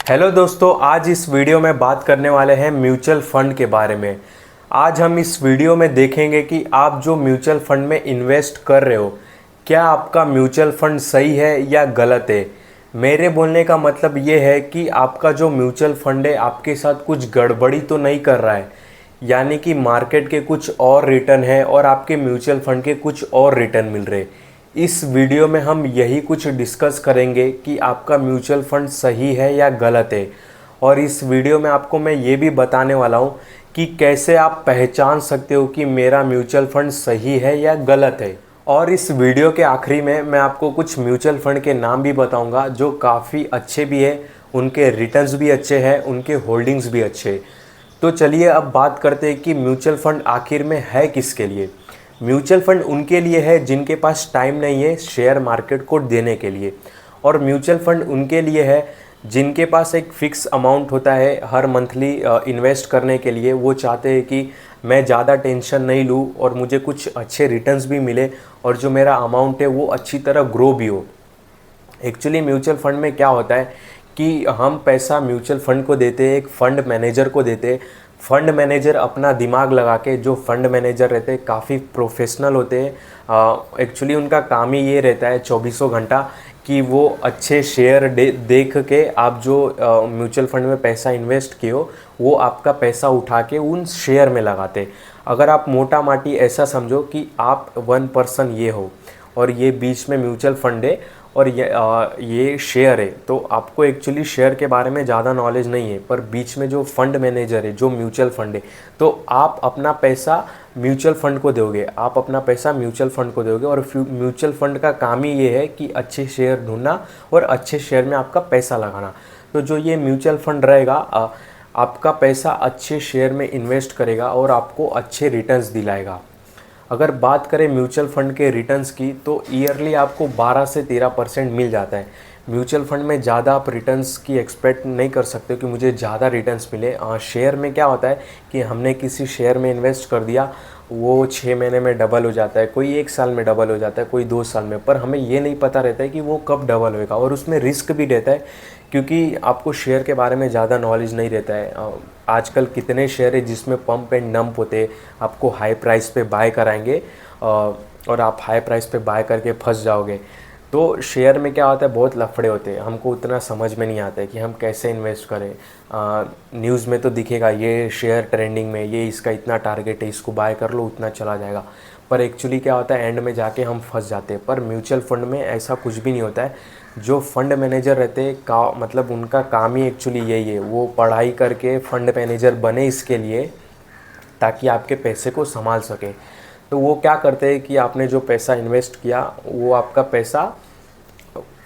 Hello दोस्तों, आज इस वीडियो में बात करने वाले हैं म्यूचुअल फंड के बारे में। आज हम इस वीडियो में देखेंगे कि आप जो म्यूचुअल फंड में इन्वेस्ट कर रहे हो, क्या आपका म्यूचुअल फंड सही है या गलत है। मेरे बोलने का मतलब ये है कि आपका जो म्यूचुअल फंड है आपके साथ कुछ गड़बड़ी तो नहीं कर रहा है, यानी कि मार्केट के कुछ और रिटर्न है और आपके म्यूचुअल फंड के कुछ और रिटर्न मिल रहे। इस वीडियो में हम यही कुछ डिस्कस करेंगे कि आपका म्यूचुअल फंड सही है या गलत है। और इस वीडियो में आपको मैं ये भी बताने वाला हूँ कि कैसे आप पहचान सकते हो कि मेरा म्यूचुअल फंड सही है या गलत है। और इस वीडियो के आखिरी में मैं आपको कुछ म्यूचुअल फंड के नाम भी बताऊंगा जो काफ़ी अच्छे भी है, उनके रिटर्न्स भी अच्छे हैं, उनके होल्डिंग्स भी अच्छे हैं। तो चलिए अब बात करते हैं कि म्यूचुअल फंड आखिर में है किसके लिए। म्यूचुअल फंड उनके लिए है जिनके पास टाइम नहीं है शेयर मार्केट को देने के लिए, और म्यूचुअल फंड उनके लिए है जिनके पास एक फ़िक्स अमाउंट होता है हर मंथली इन्वेस्ट करने के लिए। वो चाहते हैं कि मैं ज़्यादा टेंशन नहीं लूँ और मुझे कुछ अच्छे रिटर्न्स भी मिले और जो मेरा अमाउंट है वो अच्छी तरह ग्रो भी हो। एक्चुअली म्यूचुअल फंड में क्या होता है कि हम पैसा म्यूचुअल फंड को देते हैं, एक फ़ंड मैनेजर को देते हैं। फ़ंड मैनेजर अपना दिमाग लगा के, जो फ़ंड मैनेजर रहते हैं काफ़ी प्रोफेशनल होते हैं। एक्चुअली उनका काम ही ये रहता है चौबीसों घंटा कि वो अच्छे शेयर देख के आप जो म्यूचुअल फंड में पैसा इन्वेस्ट किए हो वो आपका पैसा उठा के उन शेयर में लगाते। अगर आप मोटा माटी ऐसा समझो कि आप 1% ये हो और ये बीच में म्यूचुअल फंड है और ये शेयर है, तो आपको एक्चुअली शेयर के बारे में ज़्यादा नॉलेज नहीं है, पर बीच में जो फंड मैनेजर है, जो म्यूचुअल फंड है, तो आप अपना पैसा म्यूचुअल फंड को दोगे, आप अपना पैसा म्यूचुअल फंड को दोगे। और म्यूचुअल फंड का काम ही ये है कि अच्छे शेयर ढूंढना और अच्छे शेयर में आपका पैसा लगाना। तो जो ये म्यूचुअल फंड रहेगा आपका पैसा अच्छे शेयर में इन्वेस्ट करेगा और आपको अच्छे रिटर्न्स दिलाएगा। अगर बात करें म्यूचुअल फंड के रिटर्न्स की, तो ईयरली आपको 12 से 13% मिल जाता है। म्यूचुअल फंड में ज़्यादा आप रिटर्न्स की एक्सपेक्ट नहीं कर सकते कि मुझे ज़्यादा रिटर्न्स मिले। शेयर में क्या होता है कि हमने किसी शेयर में इन्वेस्ट कर दिया, वो 6 महीने में डबल हो जाता है, कोई 1 साल में डबल हो जाता है, कोई 2 साल में, पर हमें ये नहीं पता रहता है कि वो कब डबल होएगा। और उसमें रिस्क भी रहता है क्योंकि आपको शेयर के बारे में ज़्यादा नॉलेज नहीं रहता है। आजकल कितने शेयर है जिसमें पंप एंड डंप होते हैं, आपको हाई प्राइस पे बाय कराएंगे और आप हाई प्राइस पे बाय करके फंस जाओगे। तो शेयर में क्या होता है, बहुत लफड़े होते हैं, हमको उतना समझ में नहीं आता है कि हम कैसे इन्वेस्ट करें। न्यूज़ में तो दिखेगा ये शेयर ट्रेंडिंग में, ये इसका इतना टारगेट है, इसको बाय कर लो, उतना चला जाएगा, पर एक्चुअली क्या होता है एंड में जाके हम फंस जाते हैं। पर म्यूचुअल फंड में ऐसा कुछ भी नहीं होता है। जो फंड मैनेजर रहते हैं का मतलब उनका काम ही एक्चुअली यही है, वो पढ़ाई करके फंड मैनेजर बने इसके लिए ताकि आपके पैसे को संभाल सके। तो वो क्या करते हैं कि आपने जो पैसा इन्वेस्ट किया वो आपका पैसा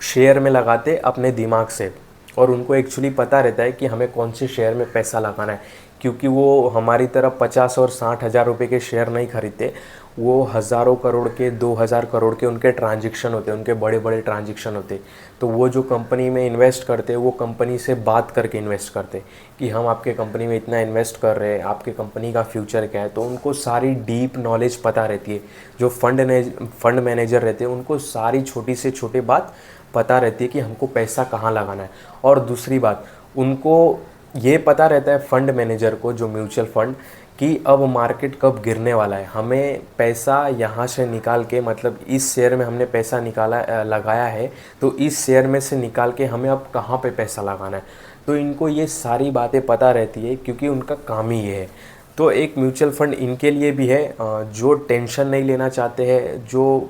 शेयर में लगाते अपने दिमाग से, और उनको एक्चुअली पता रहता है कि हमें कौन से शेयर में पैसा लगाना है, क्योंकि वो हमारी तरफ 50 और 60 हज़ार रुपये के शेयर नहीं खरीदते। वो हज़ारों करोड़ के, 2000 करोड़ के उनके ट्रांजैक्शन होते हैं, उनके बड़े बड़े ट्रांजैक्शन होते हैं। तो वो जो कंपनी में इन्वेस्ट करते हैं वो कंपनी से बात करके इन्वेस्ट करते हैं कि हम आपके कंपनी में इतना इन्वेस्ट कर रहे हैं, आपके कंपनी का फ्यूचर क्या है। तो उनको सारी डीप नॉलेज पता रहती है। जो फंड मैनेजर रहते हैं उनको सारी छोटी से छोटी बात पता रहती है कि हमको पैसा कहाँ लगाना है। और दूसरी बात, उनको ये पता रहता है फंड मैनेजर को, जो म्यूचुअल फंड, कि अब मार्केट कब गिरने वाला है। हमें पैसा यहाँ से निकाल के, मतलब इस शेयर में हमने पैसा लगाया है, तो इस शेयर में से निकाल के हमें अब कहाँ पे पैसा लगाना है। तो इनको ये सारी बातें पता रहती है क्योंकि उनका काम ही ये है। तो एक म्यूचुअल फंड इनके लिए भी है जो टेंशन नहीं लेना चाहते हैं, जो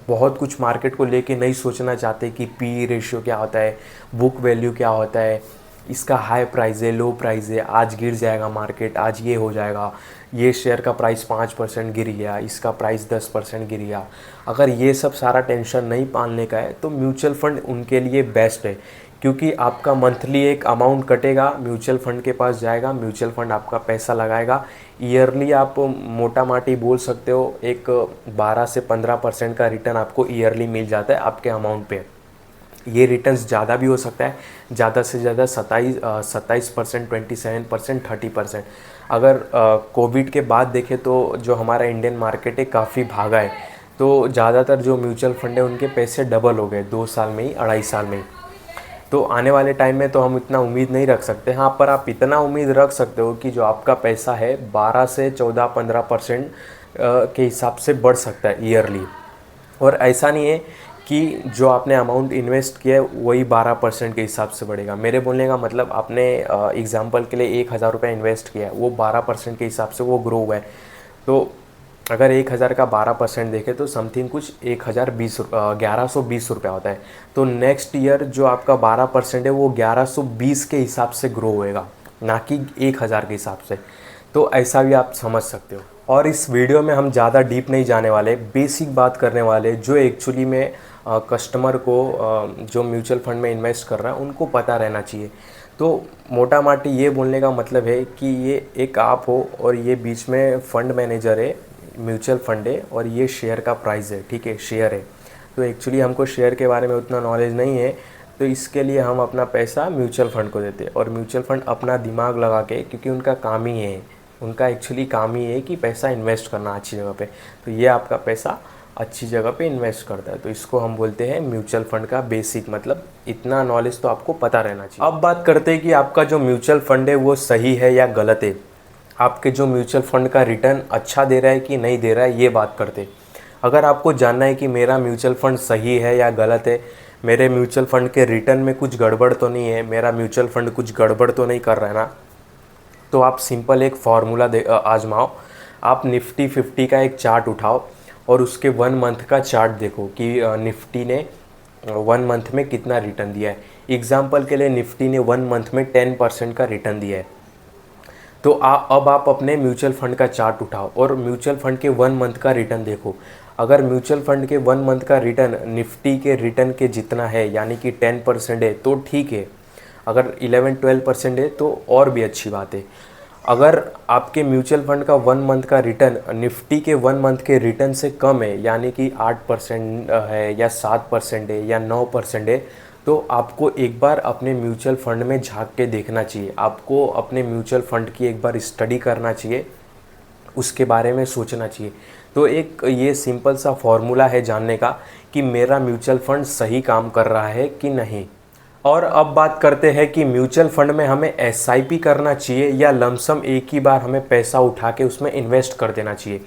बहुत कुछ मार्केट को लेके नहीं सोचना चाहते कि पी रेशियो क्या होता है, बुक वैल्यू क्या होता है, इसका हाई प्राइस है, लो प्राइस है, आज गिर जाएगा मार्केट, आज ये हो जाएगा, ये शेयर का प्राइस 5% गिर गया, इसका प्राइस 10% गिर गया। अगर ये सब सारा टेंशन नहीं पालने का है तो म्यूचुअल फंड उनके लिए बेस्ट है, क्योंकि आपका मंथली एक अमाउंट कटेगा, म्यूचुअल फंड के पास जाएगा, म्यूचुअल फंड आपका पैसा लगाएगा। ईयरली आप मोटा माटी बोल सकते हो एक 12 से 15% का रिटर्न आपको ईयरली मिल जाता है आपके अमाउंट पे। ये रिटर्न्स ज़्यादा भी हो सकता है, ज़्यादा से ज़्यादा 27%, 27%, 30%। अगर कोविड के बाद देखें तो जो हमारा इंडियन मार्केट है काफ़ी भागा है, तो ज़्यादातर जो म्यूचुअल फंड है उनके पैसे डबल हो गए 2 साल में ही, 2.5 साल में ही। तो आने वाले टाइम में तो हम इतना उम्मीद नहीं रख सकते। हाँ, पर आप इतना उम्मीद रख सकते हो कि जो आपका पैसा है 12 से 14-15% के हिसाब से बढ़ सकता है ईयरली। और ऐसा नहीं है कि जो आपने अमाउंट इन्वेस्ट किया है वही 12% के हिसाब से बढ़ेगा। मेरे बोलने का मतलब, आपने एग्जांपल के लिए 1,000 रुपये इन्वेस्ट किया है, वो 12% के हिसाब से वो ग्रो हुआ है। तो अगर 1,000 का 12% देखें तो समथिंग कुछ 1120 रुपया होता है। तो नेक्स्ट ईयर जो आपका 12% है वो 1120 के हिसाब से ग्रो होएगा, ना कि 1,000 के हिसाब से। तो ऐसा भी आप समझ सकते हो। और इस वीडियो में हम ज़्यादा डीप नहीं जाने वाले, बेसिक बात करने वाले जो एक्चुअली में कस्टमर को जो म्यूचुअल फंड में इन्वेस्ट कर रहा है उनको पता रहना चाहिए। तो मोटा माटी ये बोलने का मतलब है कि ये एक आप हो और ये बीच में फ़ंड मैनेजर है, म्यूचुअल फंड है, और ये शेयर का प्राइस है, ठीक है, शेयर है। तो एक्चुअली हमको शेयर के बारे में उतना नॉलेज नहीं है, तो इसके लिए हम अपना पैसा म्यूचुअल फ़ंड को देते हैं। और म्यूचुअल फ़ंड अपना दिमाग लगा के, क्योंकि उनका काम ही है, उनका एक्चुअली काम ही है कि पैसा इन्वेस्ट करना अच्छी जगह पे, तो ये आपका पैसा अच्छी जगह पे इन्वेस्ट करता है। तो इसको हम बोलते हैं म्यूचुअल फंड का बेसिक मतलब। इतना नॉलेज तो आपको पता रहना चाहिए। अब बात करते हैं कि आपका जो म्यूचुअल फंड है वो सही है या गलत है। आपके जो म्यूचुअल फंड का रिटर्न अच्छा दे रहा है कि नहीं दे रहा है, ये बात करते हैं। अगर आपको जानना है कि मेरा म्यूचुअल फंड सही है या गलत है, मेरे म्यूचुअल फंड के रिटर्न में कुछ गड़बड़ तो नहीं है, मेरा म्यूचुअल फंड कुछ गड़बड़ तो नहीं कर रहा है ना, तो आप सिंपल एक फार्मूला आजमाओ। आप निफ्टी 50 का एक चार्ट उठाओ और उसके 1 मंथ का चार्ट देखो कि निफ्टी ने 1 मंथ में कितना रिटर्न दिया है। एग्जाम्पल के लिए निफ्टी ने 1 मंथ में 10% का रिटर्न दिया है। तो अब आप अपने म्यूचुअल फंड का चार्ट उठाओ और म्यूचुअल फंड के 1 मंथ का रिटर्न देखो। अगर म्यूचुअल फंड के 1 मंथ का रिटर्न निफ्टी के रिटर्न के जितना है, यानी कि 10% है, तो ठीक है। अगर 11-12% है तो और भी अच्छी बात है। अगर आपके म्यूचुअल फंड का 1 मंथ का रिटर्न निफ्टी के 1 मंथ के रिटर्न से कम है, यानी कि 8% है या 7% है या 9% है, तो आपको एक बार अपने म्यूचुअल फंड में झांक के देखना चाहिए। आपको अपने म्यूचुअल फंड की एक बार स्टडी करना चाहिए, उसके बारे में सोचना चाहिए। तो एक ये सिंपल सा फॉर्मूला है जानने का कि मेरा म्यूचुअल फंड सही काम कर रहा है कि नहीं। और अब बात करते हैं कि म्यूचुअल फंड में हमें एसआईपी करना चाहिए या लमसम एक ही बार हमें पैसा उठा के उसमें इन्वेस्ट कर देना चाहिए।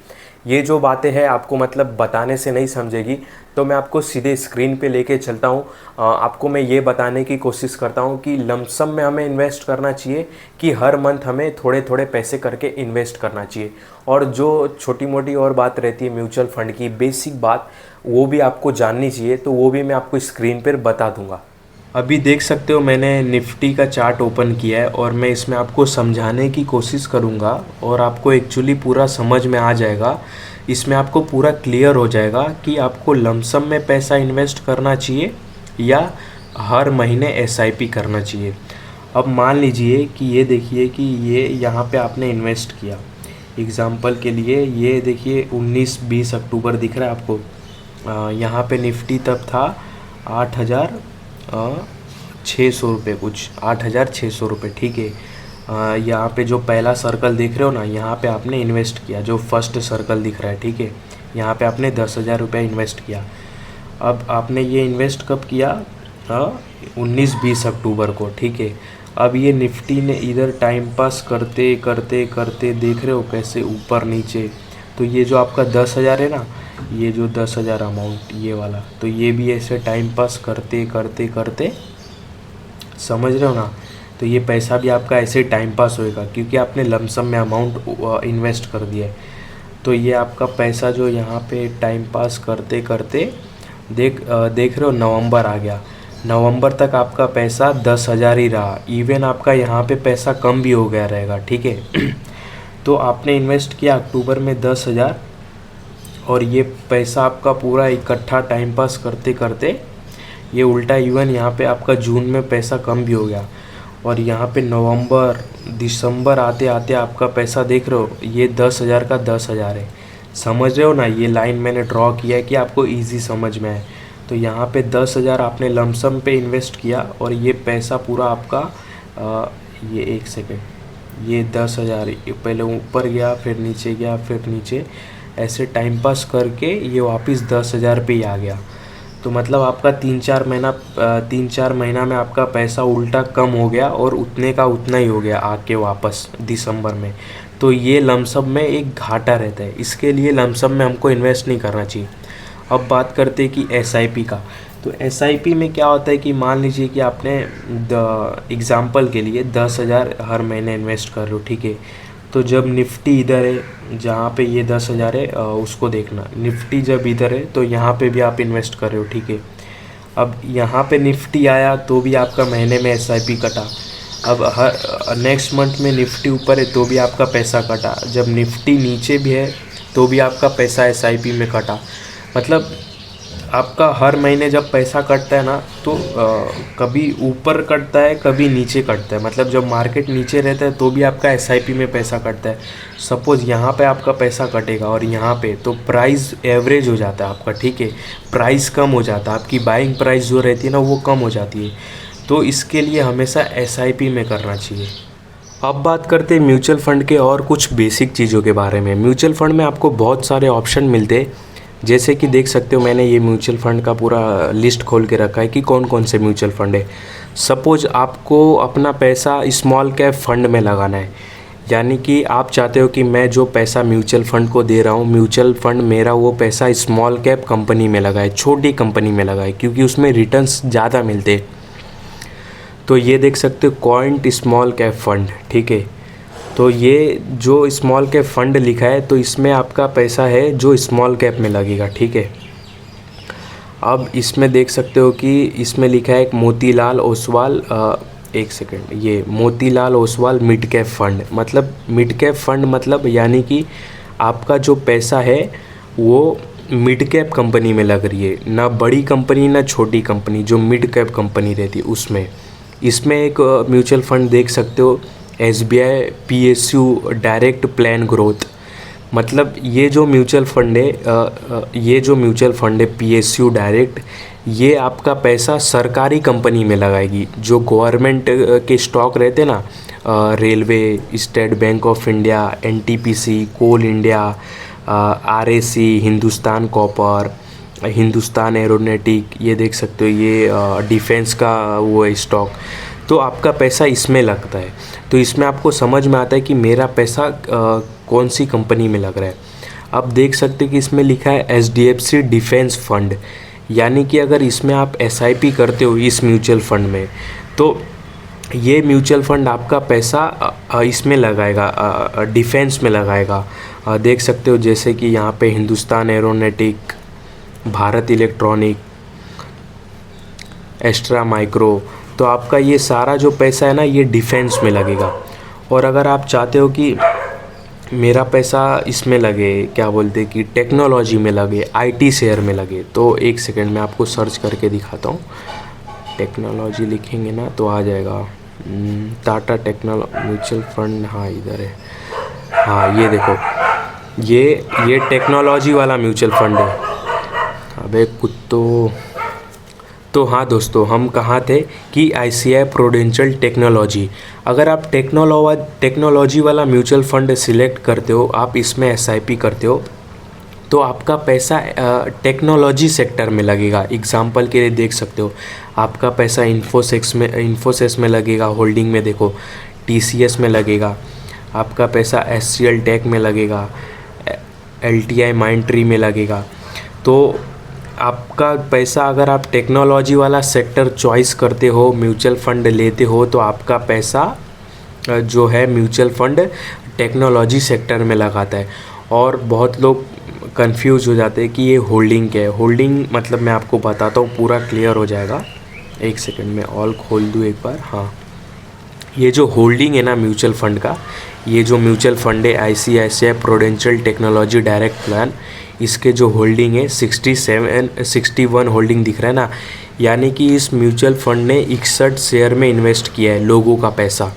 ये जो बातें हैं आपको मतलब बताने से नहीं समझेगी, तो मैं आपको सीधे स्क्रीन पे लेके चलता हूँ। आपको मैं ये बताने की कोशिश करता हूँ कि लमसम में हमें इन्वेस्ट करना चाहिए कि हर मंथ हमें थोड़े थोड़े पैसे करके इन्वेस्ट करना चाहिए। और जो छोटी मोटी और बात रहती है म्यूचुअल फंड की बेसिक बात, वो भी आपको जाननी चाहिए, तो वो भी मैं आपको स्क्रीन पर बता दूँगा। अभी देख सकते हो मैंने निफ्टी का चार्ट ओपन किया है और मैं इसमें आपको समझाने की कोशिश करूंगा और आपको एक्चुअली पूरा समझ में आ जाएगा। इसमें आपको पूरा क्लियर हो जाएगा कि आपको लमसम में पैसा इन्वेस्ट करना चाहिए या हर महीने एसआईपी करना चाहिए। अब मान लीजिए कि ये देखिए कि ये यहाँ पे आपने इन्वेस्ट किया। एग्ज़ाम्पल के लिए ये देखिए 19-20 अक्टूबर दिख रहा है आपको। यहाँ पे निफ्टी तब था 8,600 रुपये, कुछ 8,600 रुपये, ठीक है। यहाँ पे जो पहला सर्कल देख रहे हो ना, यहाँ पे आपने इन्वेस्ट किया, जो फर्स्ट सर्कल दिख रहा है, ठीक है। यहाँ पे आपने 10,000 रुपये इन्वेस्ट किया। अब आपने ये इन्वेस्ट कब किया? 19-20 अक्टूबर को, ठीक है। अब ये निफ्टी ने इधर टाइम पास करते करते करते देख रहे हो कैसे ऊपर नीचे, तो ये जो आपका 10,000 है ना, ये जो 10,000 अमाउंट ये वाला, तो ये भी ऐसे टाइम पास करते करते करते, समझ रहे हो ना, तो ये पैसा भी आपका ऐसे टाइम पास होएगा क्योंकि आपने लमसम में अमाउंट इन्वेस्ट कर दिया है। तो ये आपका पैसा जो यहाँ पे टाइम पास करते करते देख रहे हो, नवंबर आ गया। नवंबर तक आपका पैसा 10,000 ही रहा। इवन आपका यहाँ पे पैसा कम भी हो गया रहेगा, ठीक है। तो आपने इन्वेस्ट किया अक्टूबर में 10,000 और ये पैसा आपका पूरा इकट्ठा टाइम पास करते करते ये उल्टा इवन यहाँ पे आपका जून में पैसा कम भी हो गया। और यहाँ पे नवंबर दिसंबर आते आते आपका पैसा देख रहे हो, ये 10,000 का 10,000 है। समझ रहे हो ना, ये लाइन मैंने ड्रॉ किया है कि आपको इजी समझ में आए। तो यहाँ पे 10,000 आपने लमसम पे इन्वेस्ट किया और ये पैसा पूरा आपका ये एक सेकेंड, ये 10,000 पहले ऊपर गया, फिर नीचे गया, फिर नीचे, ऐसे टाइम पास करके ये वापस 10,000 पे ही आ गया। तो मतलब आपका 3-4 महीना में आपका पैसा उल्टा कम हो गया और उतने का उतना ही हो गया आके वापस दिसंबर में। तो ये लमसम में एक घाटा रहता है, इसके लिए लमसम में हमको इन्वेस्ट नहीं करना चाहिए। अब बात करते हैं कि एसआईपी का। तो एसआईपी में क्या होता है कि मान लीजिए कि आपने एग्ज़ाम्पल के लिए 10,000 हर महीने इन्वेस्ट कर लो, ठीक है। तो जब निफ्टी इधर है जहाँ पे ये 10,000 है, उसको देखना, निफ्टी जब इधर है तो यहाँ पे भी आप इन्वेस्ट कर रहे हो, ठीक है। अब यहाँ पे निफ्टी आया तो भी आपका महीने में एसआईपी कटा। अब हर नेक्स्ट मंथ में निफ्टी ऊपर है तो भी आपका पैसा कटा। जब निफ्टी नीचे भी है तो भी आपका पैसा एसआईपी में कटा। मतलब आपका हर महीने जब पैसा कटता है ना तो कभी ऊपर कटता है कभी नीचे कटता है। मतलब जब मार्केट नीचे रहता है तो भी आपका एसआईपी में पैसा कटता है। सपोज़ यहाँ पे आपका पैसा कटेगा और यहाँ पे तो प्राइस एवरेज हो जाता है आपका, ठीक है। प्राइस कम हो जाता है, आपकी बाइंग प्राइस जो रहती है ना वो कम हो जाती है। तो इसके लिए हमेशा एसआईपी में करना चाहिए। अब बात करते हैं म्यूचुअल फ़ंड के और कुछ बेसिक चीज़ों के बारे में। म्यूचुअल फ़ंड में आपको बहुत सारे ऑप्शन मिलते हैं, जैसे कि देख सकते हो मैंने ये म्यूचुअल फ़ंड का पूरा लिस्ट खोल के रखा है कि कौन कौन से म्यूचुअल फ़ंड है। सपोज़ आपको अपना पैसा स्मॉल कैप फंड में लगाना है, यानी कि आप चाहते हो कि मैं जो पैसा म्यूचुअल फ़ंड को दे रहा हूँ, म्यूचुअल फ़ंड मेरा वो पैसा स्मॉल कैप कंपनी में लगाए, छोटी कंपनी में लगाए, क्योंकि उसमें रिटर्न्स ज़्यादा मिलते हैं। तो ये देख सकते हो क्वांट स्मॉल कैप फंड, ठीक है। तो ये जो स्मॉल कैप फंड लिखा है तो इसमें आपका पैसा है जो स्मॉल कैप में लगेगा, ठीक है। अब इसमें देख सकते हो कि इसमें लिखा है एक मोतीलाल ओसवाल, एक सेकंड, ये Motilal Oswal mid cap fund. मतलब मिड कैप फंड मतलब यानी कि आपका जो पैसा है वो मिड कैप कंपनी में लग रही है, ना बड़ी कंपनी ना छोटी कंपनी, जो मिड कैप कंपनी रहती है उसमें। इसमें एक म्यूचुअल फंड देख सकते हो SBI PSU direct plan growth. मतलब ये जो म्यूचुअल फंड है PSU डायरेक्ट, ये आपका पैसा सरकारी कंपनी में लगाएगी। जो गवर्नमेंट के स्टॉक रहते ना, railway, state bank of India, NTPC, coal India, RAC, Hindustan copper, Hindustan aeronautic, ये देख सकते हो ये डिफेंस का वो है स्टॉक। तो आपका पैसा इसमें लगता है। तो इसमें आपको समझ में आता है कि मेरा पैसा कौन सी कंपनी में लग रहा है। अब देख सकते हैं कि इसमें लिखा है HDFC डिफेंस फंड, यानी कि अगर इसमें आप SIP करते हो इस म्यूचुअल फंड में, तो ये म्यूचुअल फंड आपका पैसा इसमें लगाएगा, डिफेंस में लगाएगा। देख सकते हो जैसे कि यहाँ पे Hindustan aeronautic, Bharat electronic, Astra micro. तो आपका ये सारा जो पैसा है ना ये डिफेंस में लगेगा। और अगर आप चाहते हो कि मेरा पैसा इसमें लगे, क्या बोलते हैं कि टेक्नोलॉजी में लगे, IT शेयर में लगे, तो एक सेकंड में आपको सर्च करके दिखाता हूँ। टेक्नोलॉजी लिखेंगे ना तो आ जाएगा, टाटा म्यूचुअल फंड, हाँ इधर है, हाँ ये देखो, ये टेक्नोलॉजी वाला म्यूचुअल फंड है। अबे कुत्तो। तो हाँ दोस्तों, हम कहाँ थे कि ICICI प्रूडेंशियल टेक्नोलॉजी। अगर आप टेक्नोलॉजी वाला म्यूचुअल फंड सिलेक्ट करते हो, आप इसमें SIP करते हो, तो आपका पैसा टेक्नोलॉजी सेक्टर में लगेगा। एग्जांपल के लिए देख सकते हो आपका पैसा इन्फोसिस में लगेगा, होल्डिंग में देखो, TCS में लगेगा, आपका पैसा SCL टेक में लगेगा, LTI माइंडट्री में लगेगा। तो आपका पैसा अगर आप टेक्नोलॉजी वाला सेक्टर चॉइस करते हो, म्यूचुअल फंड लेते हो, तो आपका पैसा जो है म्यूचुअल फंड टेक्नोलॉजी सेक्टर में लगाता है। और बहुत लोग कंफ्यूज हो जाते हैं कि ये होल्डिंग क्या है। होल्डिंग मतलब मैं आपको बताता हूँ, पूरा क्लियर हो जाएगा। एक सेकंड में ऑल खोल दूँ एक बार। हाँ, ये जो होल्डिंग है ना म्यूचुअल फंड का, ये जो म्यूचुअल फंड है ICICI prudential technology direct plan, इसके जो होल्डिंग है 61 होल्डिंग दिख रहा है ना, यानी कि इस म्यूचुअल फंड ने 61 शेयर में इन्वेस्ट किया है लोगों का पैसा,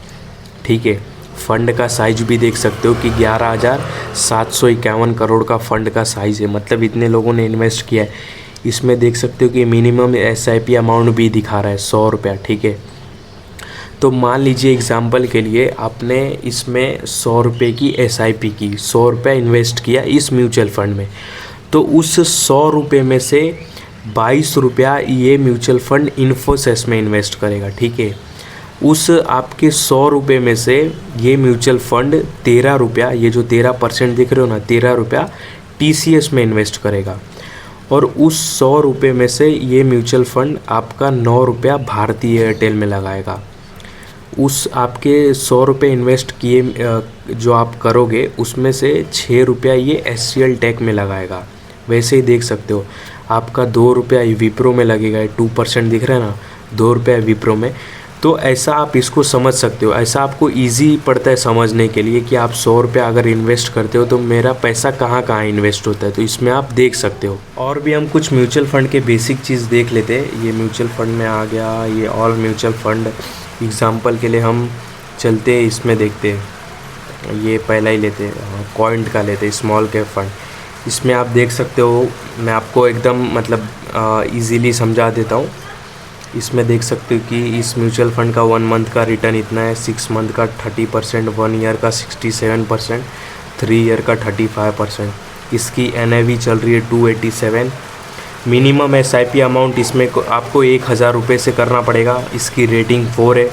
ठीक है। फ़ंड का साइज़ भी देख सकते हो कि 11,751 करोड़ का फ़ंड का साइज़ है। मतलब इतने लोगों ने इन्वेस्ट किया है। इसमें देख सकते हो कि मिनिमम SIP अमाउंट भी दिखा रहा है 100 रुपया, ठीक है। तो मान लीजिए एग्जांपल के लिए आपने इसमें 100 रुपये की SIP की, 100 रुपये इन्वेस्ट किया इस म्यूचुअल फंड में, तो उस 100 रुपये में से 22 रुपया ये म्यूचुअल फंड इन्फोसिस में इन्वेस्ट करेगा, ठीक है। उस आपके 100 रुपये में से ये म्यूचुअल फंड 13 रुपया, ये जो 13% दिख रहे हो ना, 13 रुपया TCS में इन्वेस्ट करेगा। और उस 100 रुपये में से ये म्यूचुअल फंड आपका 9 रुपया भारती एयरटेल में लगाएगा। उस आपके 100 रुपये इन्वेस्ट किए जो आप करोगे उसमें से 6 रुपया ये SCL टेक में लगाएगा। वैसे ही देख सकते हो आपका 2 रुपया विप्रो में लगेगा, 2% दिख रहा है ना, 2 रुपया विप्रो में। तो ऐसा आप इसको समझ सकते हो, ऐसा आपको इजी पड़ता है समझने के लिए कि आप 100 रुपया अगर इन्वेस्ट करते हो तो मेरा पैसा कहाँ कहाँ इन्वेस्ट होता है, तो इसमें आप देख सकते हो। और भी हम कुछ म्यूचुअल फ़ंड के बेसिक चीज़ देख लेते हैं। ये म्यूचुअल फ़ंड में आ गया, ये ऑल म्यूचुअल फ़ंड। एग्ज़ाम्पल के लिए हम चलते हैं, इसमें देखते हैं, ये पहला ही लेते हैं, कॉइंट का लेते हैं, स्मॉल कैप फंड। इसमें आप देख सकते हो, मैं आपको एकदम मतलब ईज़िली समझा देता हूँ। इसमें देख सकते हो कि इस म्यूचुअल फंड का 1 मंथ का रिटर्न इतना है, 6 मंथ का 30%, 1 ईयर का 67%, 3 ईयर का 35%। इसकी NAV चल रही है 287। मिनिमम SIP अमाउंट इसमें आपको 1000 रुपये से करना पड़ेगा। इसकी रेटिंग 4 है।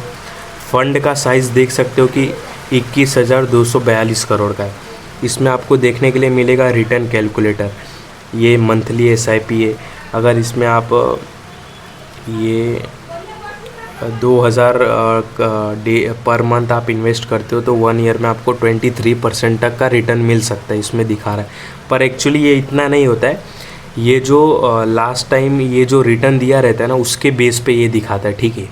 फ़ंड का साइज़ देख सकते हो कि 21,242 करोड़ का है। इसमें आपको देखने के लिए मिलेगा रिटर्न कैलकुलेटर, ये मंथली SIP है। अगर इसमें आप ये 2000 पर मंथ आप इन्वेस्ट करते हो तो 1 ईयर में आपको 23% तक का रिटर्न मिल सकता है, इसमें दिखा रहा है। पर एक्चुअली ये इतना नहीं होता है, ये जो लास्ट टाइम ये जो रिटर्न दिया रहता है ना, उसके बेस पे ये दिखाता है, ठीक है।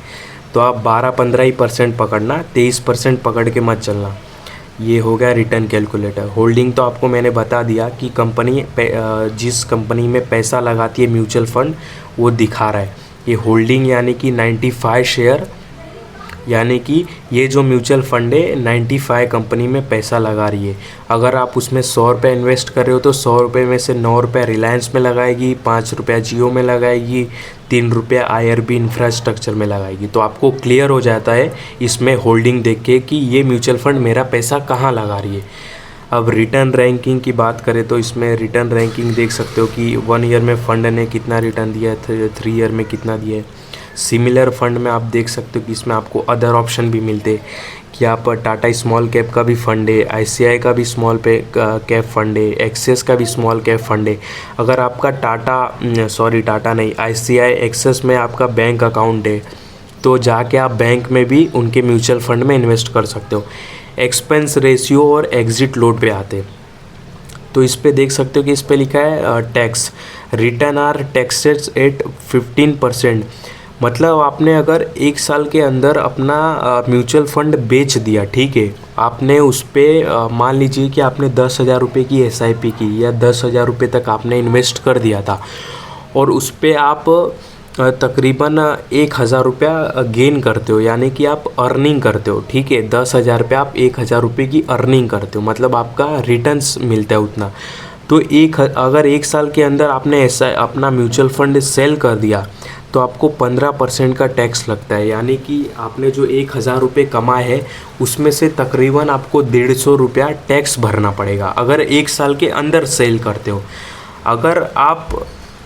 तो आप 12-15% पकड़ना, 23% पकड़ के मत चलना। ये हो गया रिटर्न कैलकुलेटर। होल्डिंग तो आपको मैंने बता दिया कि कंपनी जिस कंपनी में पैसा लगाती है म्यूचुअल फंड वो दिखा रहा है। ये होल्डिंग यानी कि 95 शेयर, यानी कि ये जो म्यूचुअल फंड है 95 कंपनी में पैसा लगा रही है। अगर आप उसमें 100 रुपये इन्वेस्ट कर रहे हो तो 100 रुपये में से 9 रुपये रिलायंस में लगाएगी, 5 रुपया जियो में लगाएगी, 3 रुपया IRB इंफ्रास्ट्रक्चर में लगाएगी। तो आपको क्लियर हो जाता है इसमें होल्डिंग देख के कि ये म्यूचुअल फंड मेरा पैसा कहाँ लगा रही है। अब रिटर्न रैंकिंग की बात करें तो इसमें रिटर्न रैंकिंग देख सकते हो कि 1 ईयर में फ़ंड ने कितना रिटर्न दिया है, 3 ईयर में कितना दिया है। सिमिलर फंड में आप देख सकते हो कि इसमें आपको अदर ऑप्शन भी मिलते हैं कि आप टाटा स्मॉल कैप का भी फंड है, ICI का भी स्मॉल कैप फंड है, एक्सेस का भी स्मॉल कैप फंड है। अगर आपका टाटा नहीं, ICI एक्सेस में आपका बैंक अकाउंट है तो जाके आप बैंक में भी उनके म्यूचुअल फंड में इन्वेस्ट कर सकते हो। एक्सपेंस रेशियो और एग्जिट लोड पे आते, तो इस पे देख सकते हो कि इस पे लिखा है tax return are taxes at 15%। मतलब आपने अगर 1 साल के अंदर अपना म्यूचुअल फंड बेच दिया, ठीक है, आपने उस पर मान लीजिए कि आपने 10,000 रुपये की SIP की या 10,000 रुपये तक आपने इन्वेस्ट कर दिया था और उस पर आप तकरीबन 1,000 रुपया गेन करते हो, यानी कि आप अर्निंग करते हो, ठीक है। 10,000 पे आप 1,000 रुपये की अर्निंग करते हो, मतलब आपका रिटर्न्स मिलता है उतना। तो अगर 1 साल के अंदर आपने ऐसा अपना म्यूचुअल फंड सेल कर दिया तो आपको 15% का टैक्स लगता है, यानी कि आपने जो 1,000 रुपये कमाए हैं उसमें से तकरीबन आपको 150 रुपया टैक्स भरना पड़ेगा अगर 1 साल के अंदर सेल करते हो। अगर आप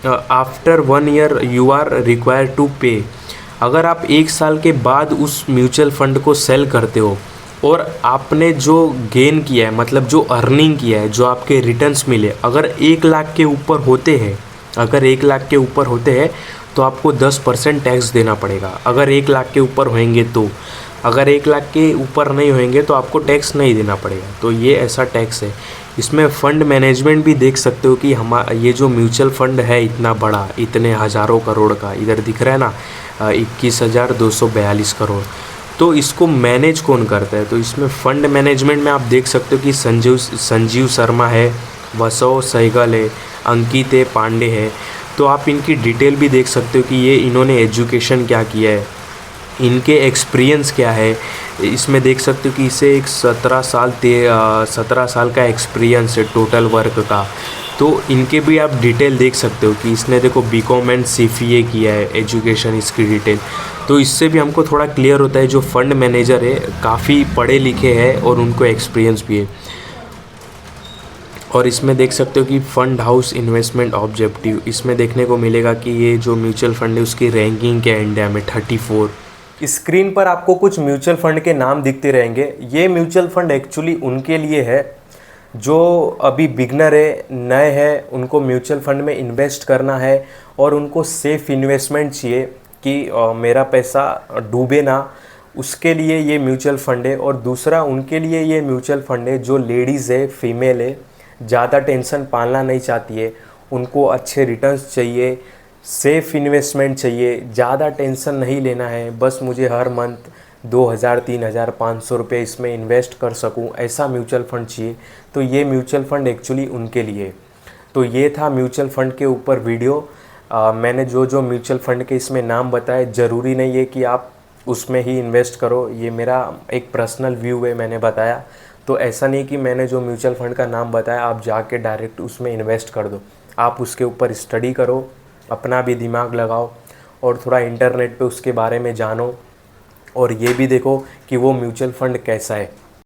after 1 year you are required to pay, अगर आप 1 साल के बाद उस म्यूचुअल फंड को सेल करते हो और आपने जो गेन किया है, मतलब जो अर्निंग किया है, जो आपके रिटर्न्स मिले, अगर 1 लाख के ऊपर होते हैं, अगर 1 लाख के ऊपर होते हैं तो आपको 10% टैक्स देना पड़ेगा। अगर 1 लाख के ऊपर होंगे तो, अगर 1 लाख के ऊपर नहीं होंगे तो आपको टैक्स नहीं देना पड़ेगा। तो ये ऐसा टैक्स है। इसमें फ़ंड मैनेजमेंट भी देख सकते हो कि ये जो म्यूचुअल फ़ंड है इतना बड़ा, इतने हज़ारों करोड़ का, इधर दिख रहा है ना 21,242 करोड़, तो इसको मैनेज कौन करता है? तो इसमें फ़ंड मैनेजमेंट में आप देख सकते हो कि संजीव शर्मा है, वसव सहगल है, अंकित पांडे है। तो आप इनकी डिटेल भी देख सकते हो कि ये इन्होंने एजुकेशन क्या किया है, इनके एक्सपीरियंस क्या है। इसमें देख सकते हो कि इसे एक 17 साल का एक्सपीरियंस है टोटल वर्क का। तो इनके भी आप डिटेल देख सकते हो कि इसने देखो BCom एंड CFA किया है, एजुकेशन इसकी डिटेल। तो इससे भी हमको थोड़ा क्लियर होता है जो फंड मैनेजर है काफ़ी पढ़े लिखे हैं और उनको एक्सपीरियंस भी है। और इसमें देख सकते हो कि फंड हाउस इन्वेस्टमेंट ऑब्जेक्टिव, इसमें देखने को मिलेगा कि ये जो म्यूचुअल फंड है उसकी रैंकिंग क्या है इंडिया में 34। स्क्रीन पर आपको कुछ म्यूचुअल फंड के नाम दिखते रहेंगे। ये म्यूचुअल फंड एक्चुअली उनके लिए है जो अभी बिगनर है, नए हैं, उनको म्यूचुअल फंड में इन्वेस्ट करना है और उनको सेफ इन्वेस्टमेंट चाहिए कि मेरा पैसा डूबे ना, उसके लिए ये म्यूचुअल फंड है। और दूसरा उनके लिए ये म्यूचुअल फंड है जो लेडीज़ है, फीमेल है, ज़्यादा टेंशन पालना नहीं चाहती है, उनको अच्छे रिटर्न्स चाहिए, सेफ इन्वेस्टमेंट चाहिए, ज़्यादा टेंशन नहीं लेना है, बस मुझे हर मंथ 2000 3000 500 रुपये इसमें इन्वेस्ट कर सकूं, ऐसा म्यूचुअल फंड चाहिए। तो ये म्यूचुअल फंड एक्चुअली उनके लिए। तो ये था म्यूचुअल फंड के ऊपर वीडियो। मैंने जो जो म्यूचुअल फंड के इसमें नाम बताए, ज़रूरी नहीं है कि आप उसमें ही इन्वेस्ट करो, ये मेरा एक पर्सनल व्यू है, मैंने बताया। तो ऐसा नहीं कि मैंने जो म्यूचुअल फंड का नाम बताया आप जाके डायरेक्ट उसमें इन्वेस्ट कर दो। आप उसके ऊपर स्टडी करो, अपना भी दिमाग लगाओ और थोड़ा इंटरनेट पे उसके बारे में जानो, और ये भी देखो कि वो म्यूचुअल फंड कैसा है।